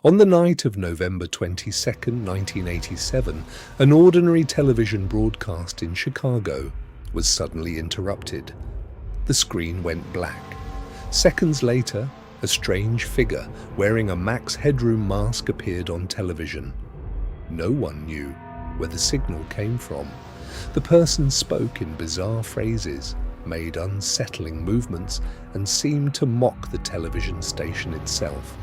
On the night of November 22nd, 1987, an ordinary television broadcast in Chicago was suddenly interrupted. The screen went black. Seconds later, a strange figure wearing a Max Headroom mask appeared on television. No one knew where the signal came from. The person spoke in bizarre phrases, made unsettling movements, and seemed to mock the television station itself.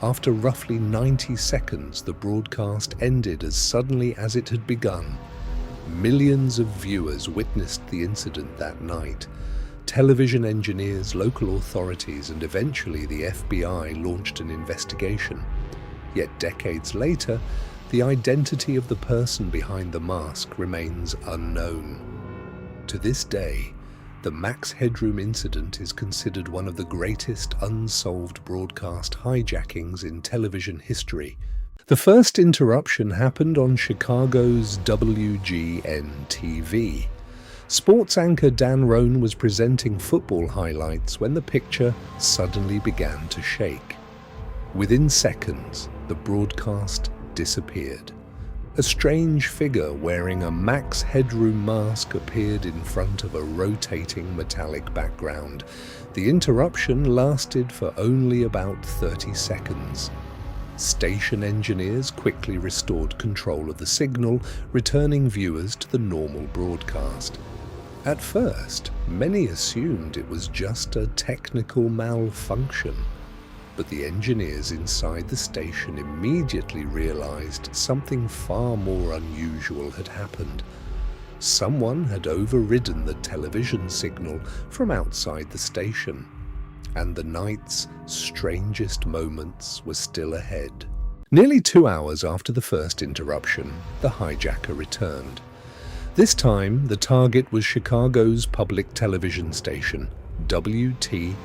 After roughly 90 seconds, the broadcast ended as suddenly as it had begun. Millions of viewers witnessed the incident that night. Television engineers, local authorities, and eventually the FBI launched an investigation. Yet decades later, the identity of the person behind the mask remains unknown. To this day, the Max Headroom Incident is considered one of the greatest unsolved broadcast hijackings in television history. The first interruption happened on Chicago's WGN-TV. Sports anchor Dan Roan was presenting football highlights when the picture suddenly began to shake. Within seconds, the broadcast disappeared. A strange figure wearing a Max Headroom mask appeared in front of a rotating metallic background. The interruption lasted for only about 30 seconds. Station engineers quickly restored control of the signal, returning viewers to the normal broadcast. At first, many assumed it was just a technical malfunction. But the engineers inside the station immediately realized something far more unusual had happened. Someone had overridden the television signal from outside the station, and the night's strangest moments were still ahead. Nearly 2 hours after the first interruption, the hijacker returned. This time, the target was Chicago's public television station, WTTW.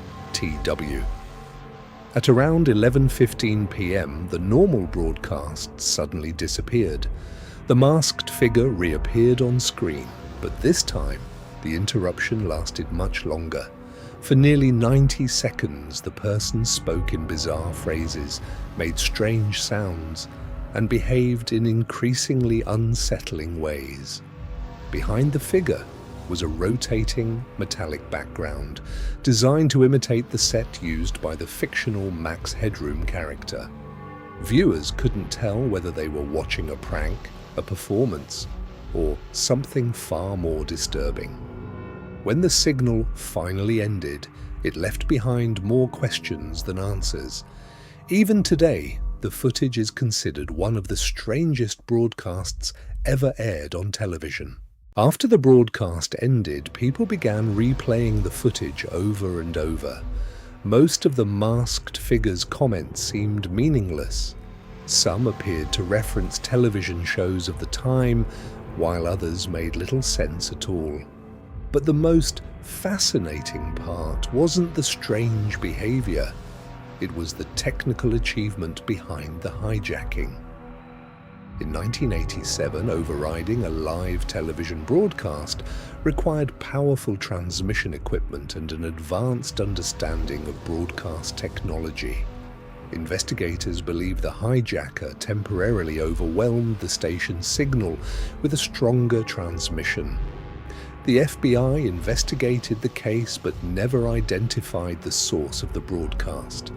At around 11:15 p.m., the normal broadcast suddenly disappeared. The masked figure reappeared on screen, but this time, the interruption lasted much longer. For nearly 90 seconds, the person spoke in bizarre phrases, made strange sounds, and behaved in increasingly unsettling ways. Behind the figure was a rotating metallic background designed to imitate the set used by the fictional Max Headroom character. Viewers couldn't tell whether they were watching a prank, a performance, or something far more disturbing. When the signal finally ended, it left behind more questions than answers. Even today, the footage is considered one of the strangest broadcasts ever aired on television. After the broadcast ended, people began replaying the footage over and over. Most of the masked figure's comments seemed meaningless. Some appeared to reference television shows of the time, while others made little sense at all. But the most fascinating part wasn't the strange behavior. It was the technical achievement behind the hijacking. In 1987, overriding a live television broadcast required powerful transmission equipment and an advanced understanding of broadcast technology. Investigators believe the hijacker temporarily overwhelmed the station's signal with a stronger transmission. The FBI investigated the case but never identified the source of the broadcast.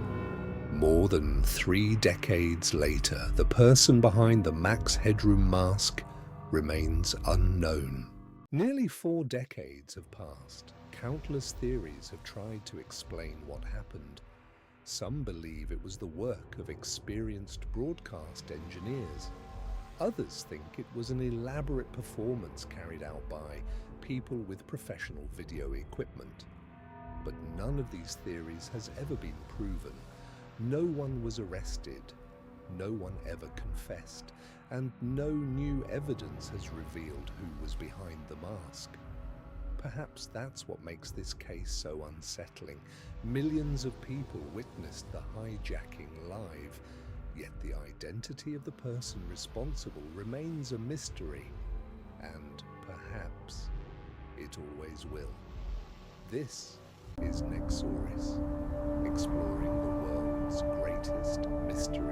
More than 3 decades later, the person behind the Max Headroom mask remains unknown. Nearly 4 decades have passed. Countless theories have tried to explain what happened. Some believe it was the work of experienced broadcast engineers. Others think it was an elaborate performance carried out by people with professional video equipment. But none of these theories has ever been proven. No one was arrested, no one ever confessed, and no new evidence has revealed who was behind the mask. Perhaps that's what makes this case so unsettling. Millions of people witnessed the hijacking live, yet the identity of the person responsible remains a mystery, and perhaps it always will. This is Nexsoris, exploring the world's greatest mystery.